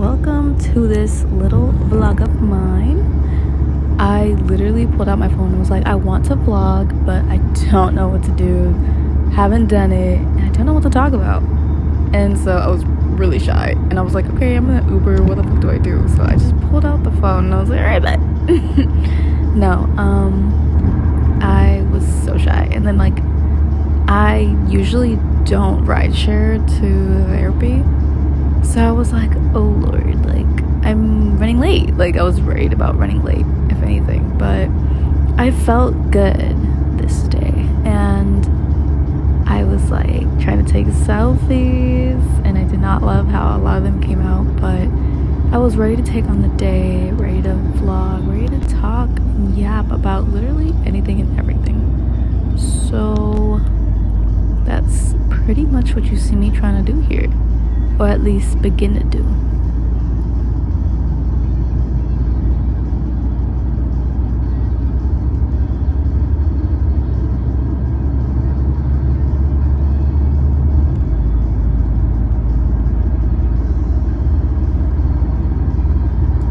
welcome to this little vlog of mine. I literally pulled out my phone and was like, I want to vlog, but I don't know what to do. Haven't done it, and I don't know what to talk about. And so I was really shy, and I was like, okay, I'm gonna Uber. What the fuck do I do? So I just pulled out the phone, and I was like, all right, bet. No, I was so shy, and then I usually don't ride share to therapy. So I was like, oh Lord, I'm running late. I was worried about running late, if anything. But I felt good this day. And I was trying to take selfies. And I did not love how a lot of them came out. But I was ready to take on the day, ready to vlog, ready to talk and yap about literally anything and everything. So that's pretty much what you see me trying to do here. Or at least begin to do.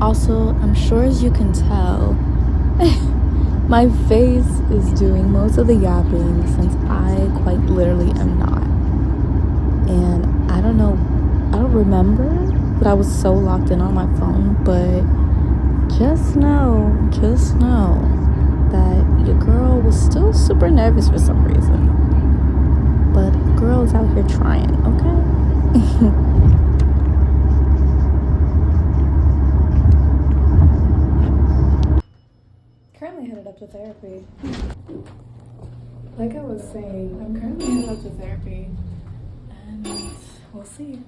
Also, I'm sure as you can tell, my face is doing most of the yapping since I quite literally am not. And I don't remember, but I was so locked in on my phone. But just know that your girl was still super nervous for some reason. But girl's out here trying, okay? Currently headed up to therapy. Like I was saying, I'm currently headed up to therapy, and we'll see.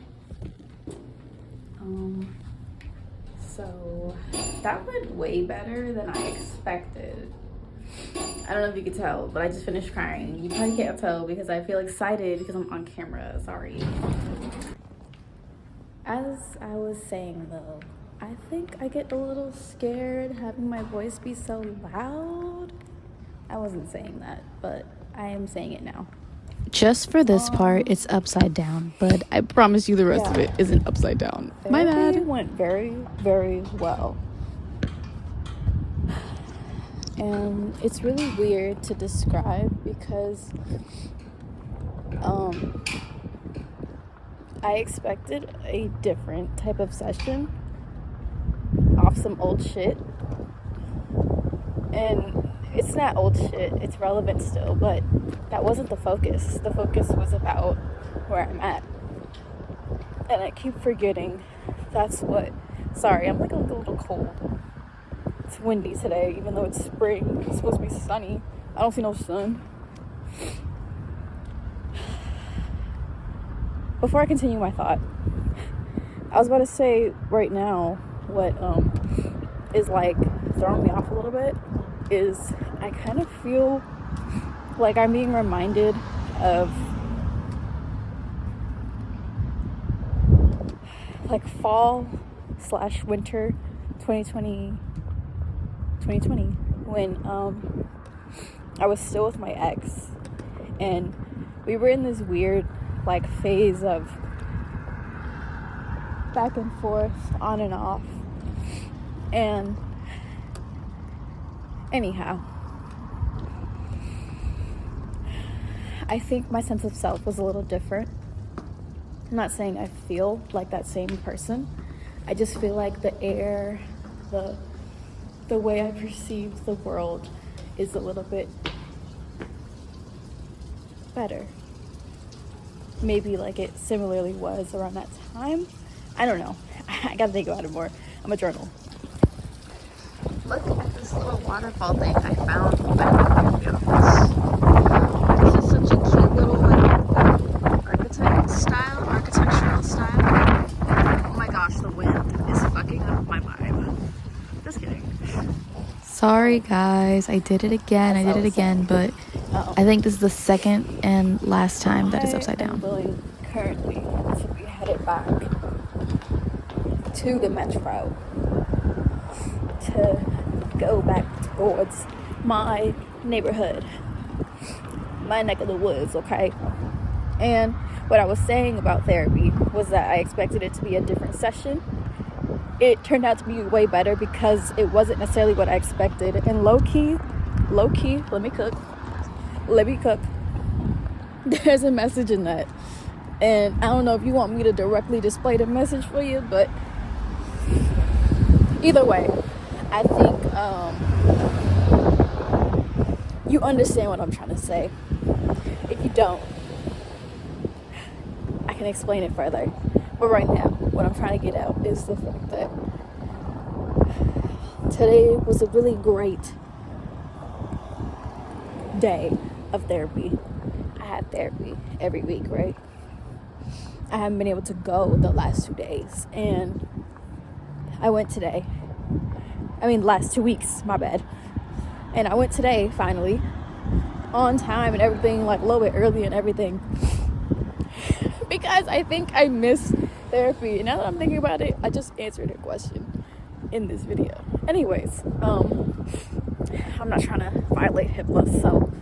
So that went way better than I expected. I don't know if you could tell, but I just finished crying. You probably can't tell because I feel excited because I'm on camera. Sorry. As I was saying though, I think I get a little scared having my voice be so loud. I wasn't saying that, but I am saying it now. Just for this part, it's upside down, but I promise you the rest of it isn't upside down. My bad. It went very, very well. And it's really weird to describe because I expected a different type of session off some old shit. And it's not old shit, it's relevant still, but that wasn't the focus. The focus was about where I'm at. And I keep forgetting that's what. Sorry, I'm a little cold. It's windy today, even though it's spring. It's supposed to be sunny. I don't see no sun. Before I continue my thought, I was about to say right now what is throwing me off a little bit is I kind of feel like I'm being reminded of fall/winter 2020 when I was still with my ex, and we were in this weird phase of back and forth, on and off. And anyhow, I think my sense of self was a little different. I'm not saying I feel like that same person. I just feel like the air, the way I perceive the world is a little bit better. Maybe it similarly was around that time. I don't know. I gotta think about it more. I'm a journal. Look at this little waterfall thing I found back in the office. This is such a cute little architectural style. Oh my gosh, the wind is fucking up my vibe. Just kidding. Sorry guys, I did it again, but I think this is the second and last time that is upside down. I'm currently to be headed back to the metro to go back towards my neighborhood, my neck of the woods, okay? And what I was saying about therapy was that I expected it to be a different session, it turned out to be way better because it wasn't necessarily what I expected. And low-key, let me cook. There's a message in that. And I don't know if you want me to directly display the message for you, but either way, I think you understand what I'm trying to say. If you don't, I can explain it further. But right now, what I'm trying to get out is the fact that today was a really great day of therapy. I have therapy every week, right? I haven't been able to go the last 2 days, and I went today. Last 2 weeks, my bad. And I went today, finally, on time and everything, like a little bit early and everything. Because I think I missed therapy. And now that I'm thinking about it, I just answered a question in this video. Anyways, I'm not trying to violate HIPAA, so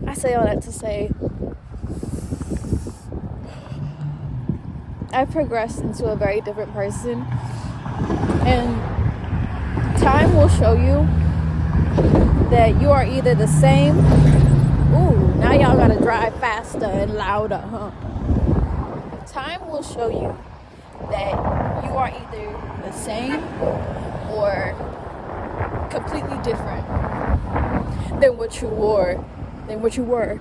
I say all that to say I've progressed into a very different person, and time will show you that you are either the same. Ooh, now y'all gotta drive faster and louder, huh? Time will show you that you are either the same or completely different than what you were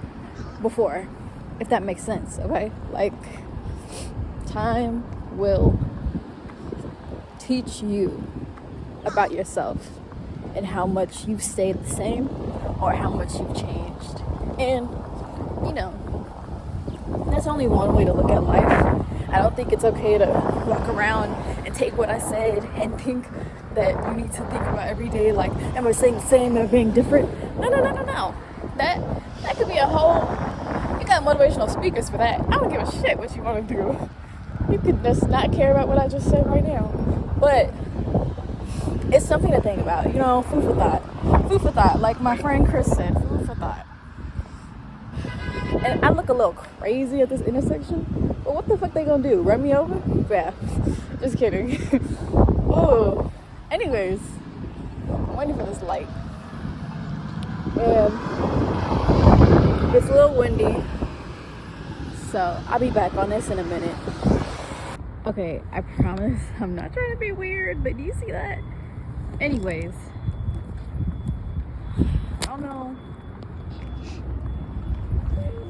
before, if that makes sense. Okay, like, time will teach you about yourself and how much you've stayed the same or how much you've changed. And that's only one way to look at life. I don't think it's okay to walk around and take what I said and think that you need to think about every day, like, am I saying the same, am I being different? No. That could be a whole, you got motivational speakers for that. I don't give a shit what you want to do. You could just not care about what I just said right now. But it's something to think about, food for thought, like my friend Chris said, food for thought. And I look a little crazy at this intersection, but what the fuck they gonna do, run me over? Yeah, just kidding. Oh, anyways, I'm waiting for this light, and it's a little windy, so I'll be back on this in a minute. Okay, I promise I'm not trying to be weird, but do you see that? Anyways,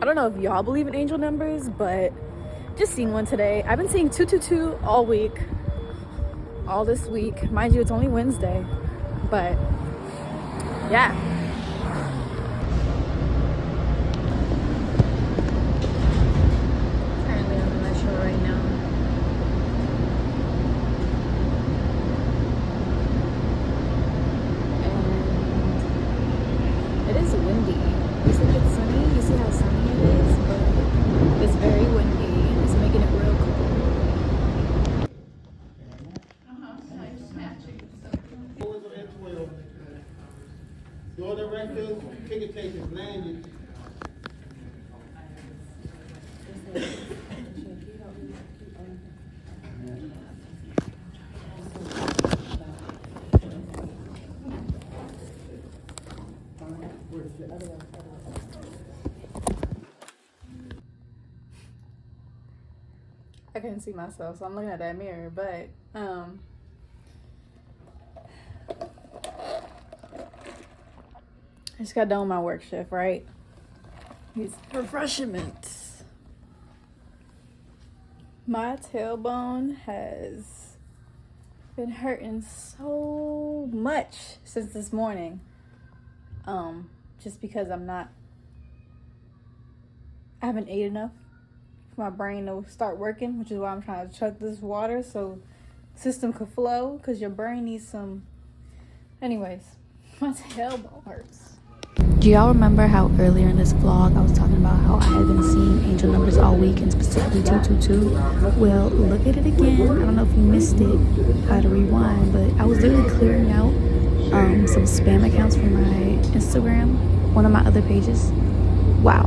I don't know if y'all believe in angel numbers, but just seen one today. I've been seeing 222 all this week. Mind you, it's only Wednesday, but yeah. Currently on the metro right now. And it is windy. You think it's sunny? You see how sunny it is? But it's very windy. It's making it real cold. Door directors, ticket takers landed. I couldn't see myself, so I'm looking at that mirror, but I just got done with my work shift, right? These refreshments. My tailbone has been hurting so much since this morning. Just because I haven't ate enough for my brain to start working, which is why I'm trying to chug this water so system could flow, because your brain needs some. Anyways, my tailbone hurts. Do y'all remember how earlier in this vlog I was talking about how I had been seeing angel numbers all week, and specifically 222? Well, look at it again. I don't know if you missed it, how to rewind, but I was literally clearing out some spam accounts from my Instagram, one of my other pages. Wow.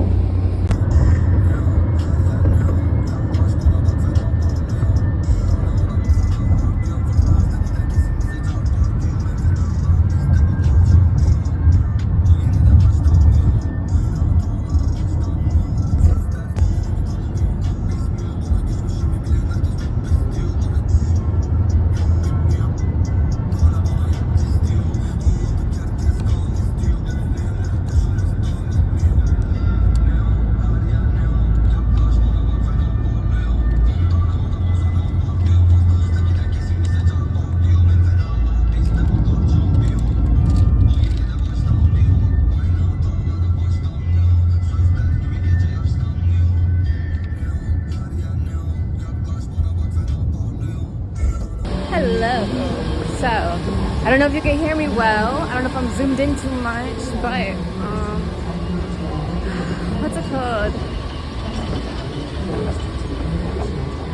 don't know if you can hear me well. I don't know if I'm zoomed in too much, but what's it called?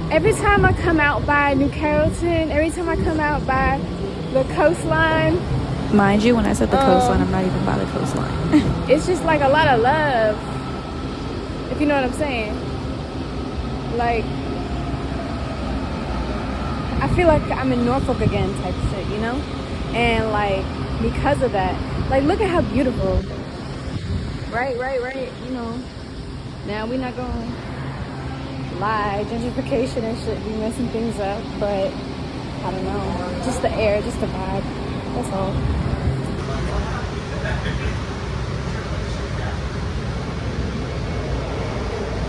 Every time I come out by New Carrollton, every time I come out by the coastline. Mind you, when I said the coastline, I'm not even by the coastline. It's just like a lot of love, if you know what I'm saying. Like, I feel like I'm in Norfolk again type shit, you know? And like, because of that, like, look at how beautiful. Right, you know. Now we're not gonna lie, gentrification and shit be messing things up, but I don't know. Just the air, just the vibe. That's all.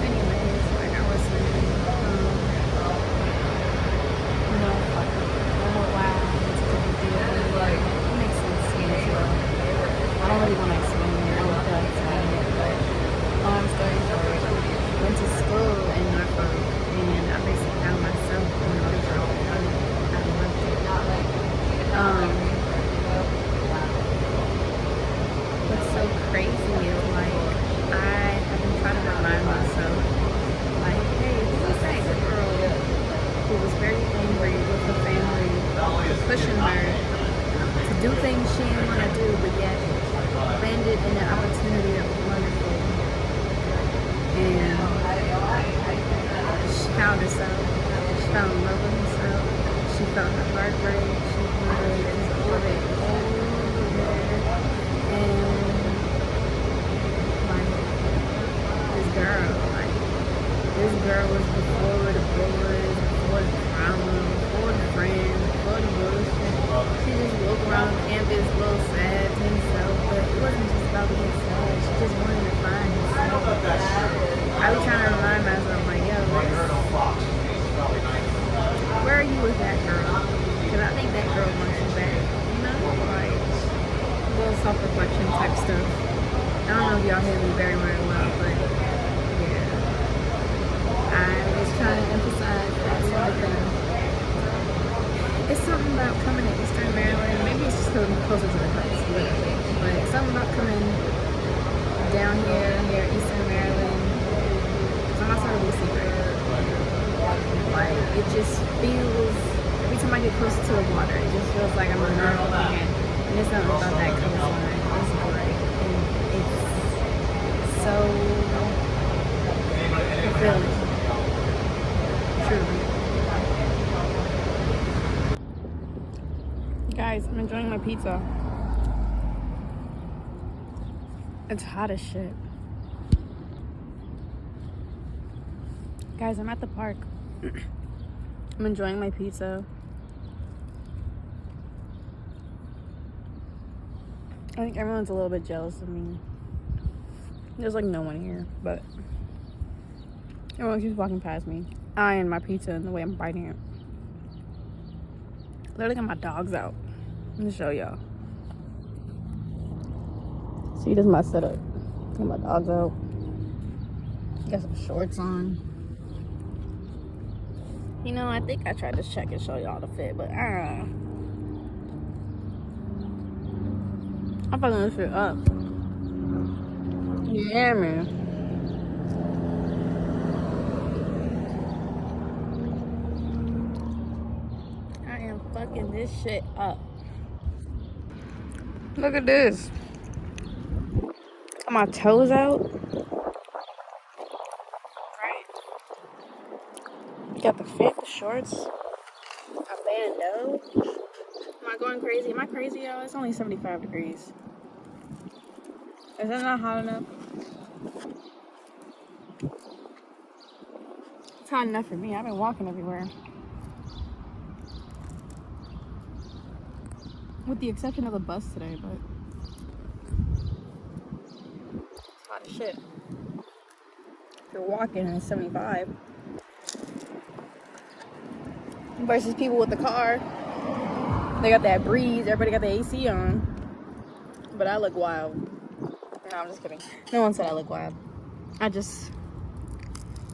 Anyways, like I was saying, you know, why it's a big deal. Like, it makes sense to me as well. I don't really want to explain it. I don't feel like explaining it, but long story short, went to school in Norfolk, and I basically found myself in a girl. I loved it. What's so crazy is, like, I have been trying to remind myself, like, hey, who was that girl who was very angry with her family pushing her to do things she didn't want to do, but yet landed in an opportunity that was wonderful. And she found herself. She fell in love with herself. She felt her heart break. She wanted just all of it over. And like, this girl was before the boys, before the drama, before the friends, before the bullshit. She just woke around campus a little sad to herself, but it wasn't just about being sad. She just wanted to find herself. I be trying to remind myself, like, yo, where are you with that girl? Because I think that girl wants you back, you know? Like, a little self-reflection type stuff. I don't know if y'all hear me very, very well, but yeah. I was trying to emphasize that sort of thing. It's something about coming to Eastern Maryland. Maybe it's just closer to the coast, literally. But it's something about coming down here near Eastern Maryland. I'm outside of DC, right? Like, it just feels, every time I get closer to the water, it just feels like I'm in Norfolk again. And there's nothing about that coastline. It's great. And it's so fulfilling. Truly. Guys, I'm enjoying my pizza. It's hot as shit. Guys, I'm at the park. I'm enjoying my pizza. I think everyone's a little bit jealous of me. There's like no one here, but everyone keeps walking past me, eyeing my pizza and the way I'm biting it. Literally got my dogs out. Let me show y'all. See, this is my setup. Got my dogs out. Got some shorts on. You know, I think I tried to check and show y'all the fit, but I'm fucking this shit up. Yeah, man. I am fucking this shit up. Look at this. Got my toes out. Right. Got the fit, the shorts. A bandeau. Am I going crazy? Am I crazy, y'all? It's only 75 degrees. Is that not hot enough? It's hot enough for me. I've been walking everywhere. With the exception of the bus today, but it's hot as shit. If you're walking and it's 75 versus people with the car, they got that breeze, everybody got the AC on, but I look wild. No, I'm just kidding. No one said I look wild. I just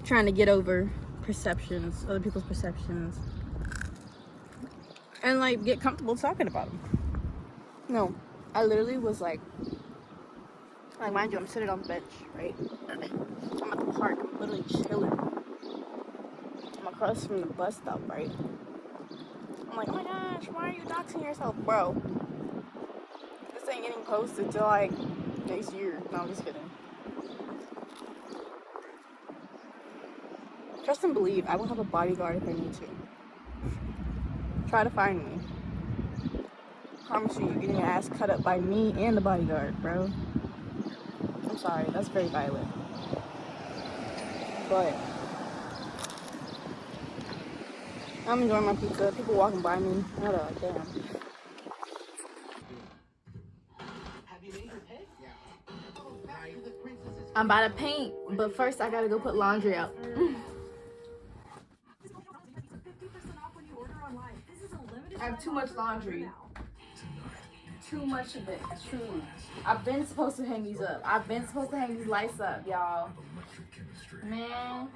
trying to get over perceptions, other people's perceptions, and like get comfortable talking about them. No, I literally was like mind you, I'm sitting on the bench, right? I'm at the park, I'm literally chilling. I'm across from the bus stop, right? I'm like, oh my gosh, why are you doxing yourself, bro? This ain't getting posted till like next year. No, I'm just kidding. Trust and believe, I will have a bodyguard if I need to. Try to find me. Promise you, you're getting your ass cut up by me and the bodyguard, bro. I'm sorry, that's very violent. But I'm enjoying my pizza. People walking by me. I'm like, damn. I'm about to paint, but first I gotta go put laundry out. I have too much laundry. Too much of it, truly. I've been supposed to hang these up. I've been supposed to hang these lights up, y'all. Man,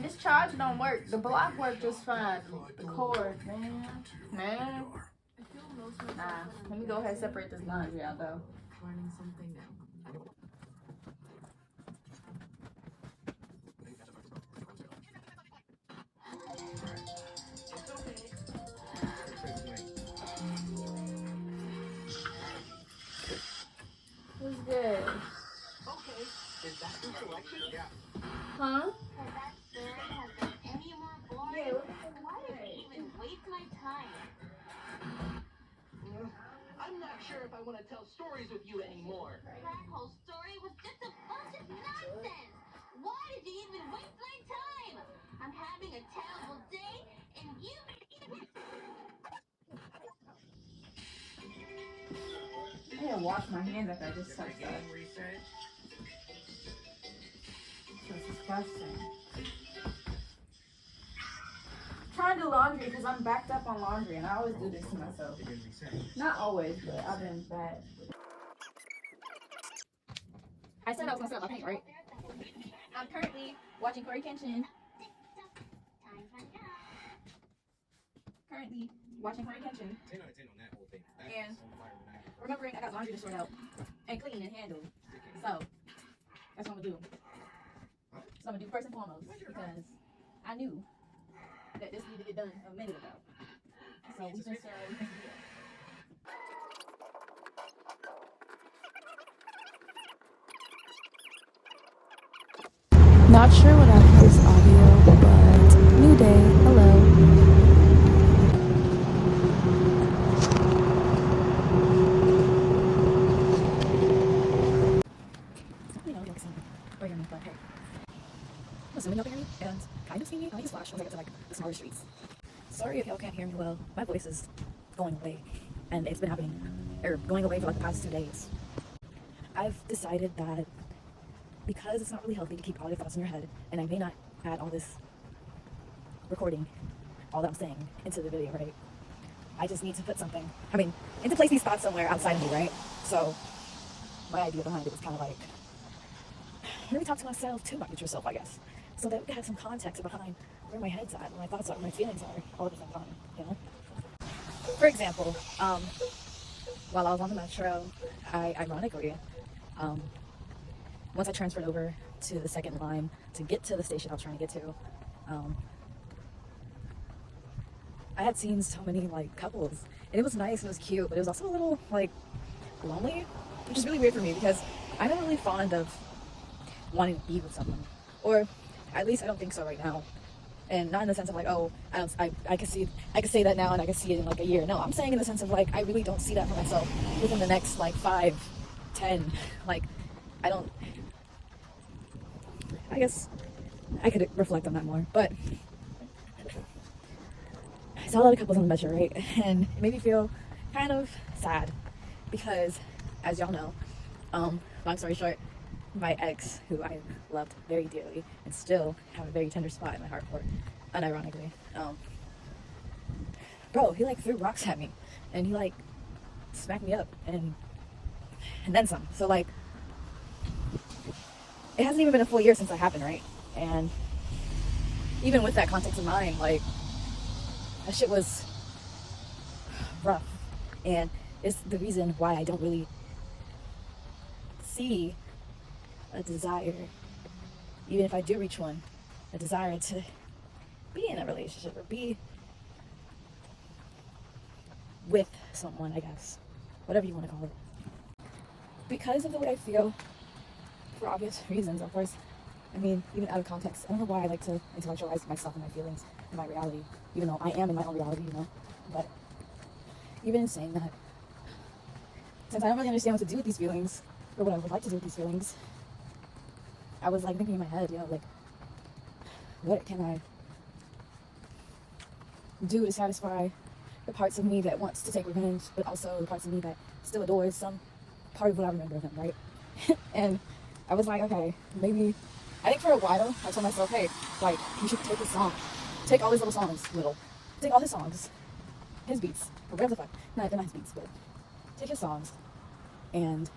this charger don't work. The block worked just fine. The cord, man. Nah, let me go ahead and separate this laundry out, though. Learning something new. Who's good? Okay, is that your selection? Yeah. Huh? Any more boring? Yeah, Why did I even waste my time? I'm not sure if I want to tell stories with you anymore. That whole story was just a bunch of nonsense. Why did you even waste my time? I'm having a terrible day, and you... I didn't wash my hands after I just touched that. That's disgusting. I'm trying to do laundry because I'm backed up on laundry, and I always do this to myself. Not always, but I've been bad. I said I was gonna set up my paint, right? I'm currently watching Corey Kenshin. And remembering I got laundry to sort out and clean and handle. So that's what I'm gonna do. So I'm gonna do first and foremost because I knew that this needed to get done a minute ago. So we just do it. Not sure what happened to this audio, but new day. Hello. You know, you'll see me or hear me, but hey. I'm assuming y'all can hear me and kind of see me. I use flash once I get to like the smaller streets. Sorry if y'all can't hear me well. My voice is going away, and it's been happening, or going away for like the past 2 days. I've decided that because it's not really healthy to keep all your thoughts in your head, and I may not add all this recording, all that I'm saying, into the video, right? I just need to put something, and to place these thoughts somewhere outside of me, right? So my idea behind it was kind of like, let me talk to myself to my future self, I guess, so that we can have some context behind where my head's at, where my thoughts are, where my feelings are, all at the same time, you know? For example, while I was on the metro, I ironically, once I transferred over to the second line to get to the station I was trying to get to, I had seen so many like couples, and it was nice and it was cute, but it was also a little like lonely, which is really weird for me because I'm not really fond of wanting to be with someone, or at least I don't think so right now. And not in the sense of like, oh, I can say that now and I can see it in like a year. No, I'm saying in the sense of like, I really don't see that for myself within the next like 5, 10, like, I guess I could reflect on that more, but I saw a lot of couples on the metro, right? And it made me feel kind of sad because, as y'all know, long story short, my ex, who I loved very dearly and still have a very tender spot in my heart for, unironically, bro, he like threw rocks at me and he like smacked me up and then some. So like, it hasn't even been a full year since that happened, right? And even with that context in mind, like, that shit was rough. And is the reason why I don't really see a desire, even if I do reach one, a desire to be in a relationship or be with someone, I guess, whatever you want to call it. Because of the way I feel, for obvious reasons, of course. I mean, even out of context, I don't know why I like to intellectualize myself and my feelings and my reality, even though I am in my own reality, you know. But even in saying that, since I don't really understand what to do with these feelings, or what I would like to do with these feelings, I was like thinking in my head, you know, like, what can I do to satisfy the parts of me that wants to take revenge, but also the parts of me that still adores some part of what I remember of him, right? And I was like, okay, maybe, I think for a while, I told myself, hey, like, you should take his song, take all his little songs, take all his songs, his beats, or whatever the fuck, no, they're not his beats, but take his songs, and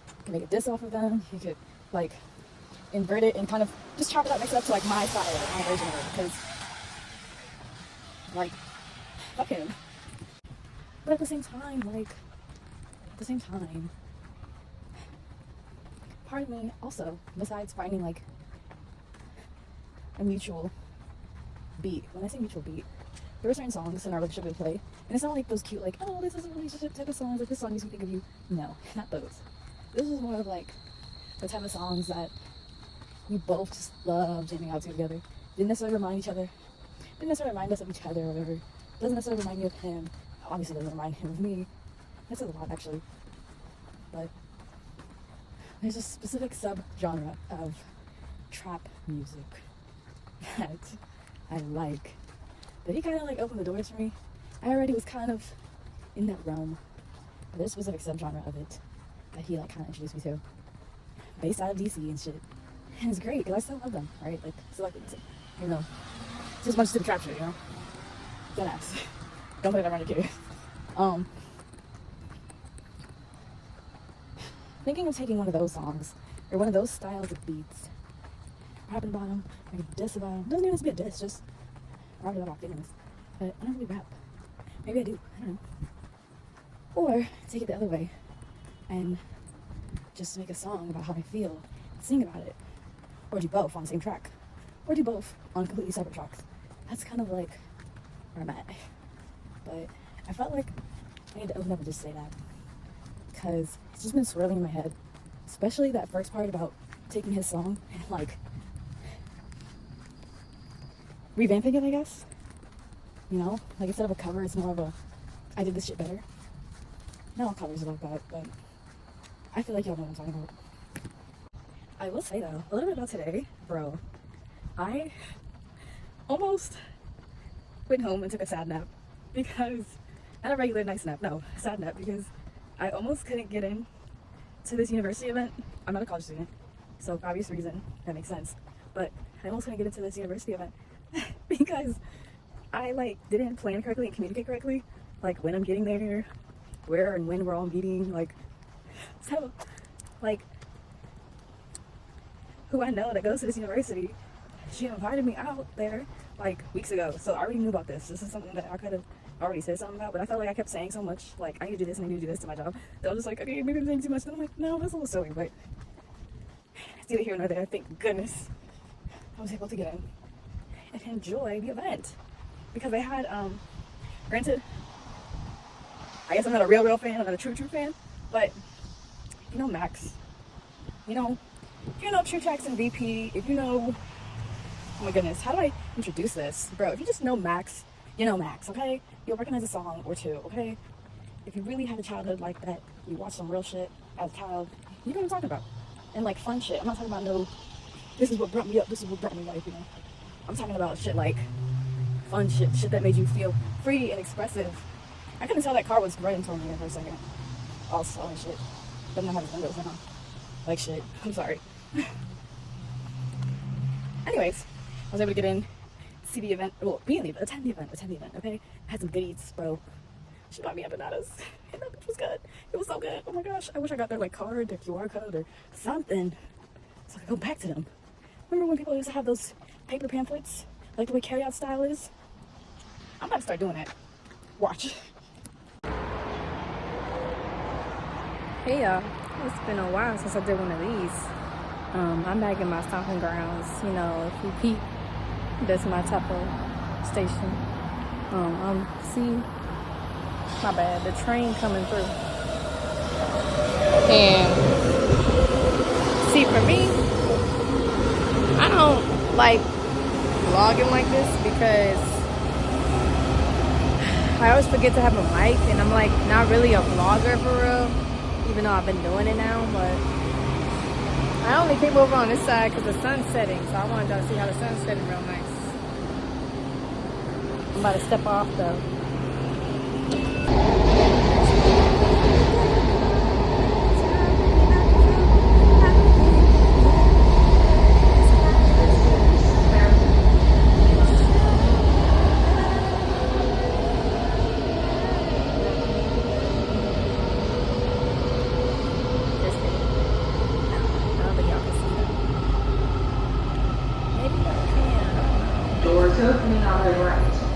you can make a diss off of them, you could, like, invert it and kind of just chop it up, mix it up to, like, my style, like, my version of it, because, like, fuck him. But at the same time, part of me also, besides finding like a mutual beat, when I say mutual beat, there were certain songs in our relationship we play, and it's not like those cute, like, oh, this is a relationship type of songs, like this song makes me think of you. No, not those. This is more of like the type of songs that we both just love jamming out to together. Didn't necessarily remind each other, didn't necessarily remind us of each other or whatever. Doesn't necessarily remind me of him. Obviously doesn't remind him of me. That says a lot, actually. But there's a specific sub-genre of trap music that I like. But he kind of like opened the doors for me. I already was kind of in that realm. But there's a specific sub-genre of it that he like kind of introduced me to. Based out of DC and shit. And it's great, because I still love them, right? Like, still like music. You know, it's just a bunch of stupid trap shit, you know? Deadass. Don't let it around your kid. Thinking of taking one of those songs, or one of those styles of beats, rapping about them, like a diss about them. Doesn't even have to be a diss, just rapping about feelings. But I don't really rap. Maybe I do, I don't know. Or take it the other way, and just make a song about how I feel, sing about it. Or do both on the same track. Or do both on completely separate tracks. That's kind of like where I'm at. But I felt like I need to open up and just say that. Because it's just been swirling in my head. Especially that first part about taking his song and like revamping it, I guess. You know? Like instead of a cover, it's more of a I did this shit better. Not all covers are like that, but I feel like y'all know what I'm talking about. I will say though, a little bit about today, bro. I almost went home and took a sad nap because, not a regular nice nap, no, a sad nap because I almost couldn't get in to this university event. I'm not a college student, so for obvious reason, that makes sense. But I almost couldn't get into this university event because I like didn't plan correctly and communicate correctly, like when I'm getting there, where and when we're all meeting, like, so, like, who I know that goes to this university, she invited me out there like weeks ago, so I already knew about this. This is something that I could have already said something about, but I felt like I kept saying so much, like I need to do this and I need to do this to my job, that I was just like, okay, maybe I'm saying too much. Then I'm like, no, that's a little silly, but it's neither here nor there. Thank goodness I was able to get in and enjoy the event because they had, granted, I guess I'm not a real fan, I'm not a true fan, but you know Max, you know, if you know True Tracks and VP, if you know, oh my goodness, how do I introduce this? Bro, if you just know Max, you know Max, okay? You'll recognize a song or two, okay? If you really had a childhood like that, you watched some real shit as a child, you know what I'm talking about. And like fun shit. I'm not talking about no, this is what brought me up, this is what brought me life, you know? I'm talking about shit like fun shit, shit that made you feel free and expressive. I couldn't tell that car was running toward me for a second. All slow and shit. Doesn't know how to windows now. Like shit. I'm sorry. Anyways, I was able to get in, see the event, well, attend the event, okay? I had some goodies, bro. She bought me empanadas, and that bitch was good. It was so good. Oh my gosh, I wish I got their like card, their QR code, or something, so I could go back to them. Remember when people used to have those paper pamphlets, like the way carryout style is? I'm about to start doing that. Watch. Hey y'all, it's been a while since I did one of these. I'm back in my stomping grounds. You know, if you peep, that's my type of station. See, my bad, the train coming through. And see, for me, I don't like vlogging like this because I always forget to have a mic, and I'm like not really a vlogger for real, even though I've been doing it now. But I only came over on this side because the sun's setting, so I wanted y'all to see how the sun's setting real nice. I'm about to step off though. Doors opening on the right.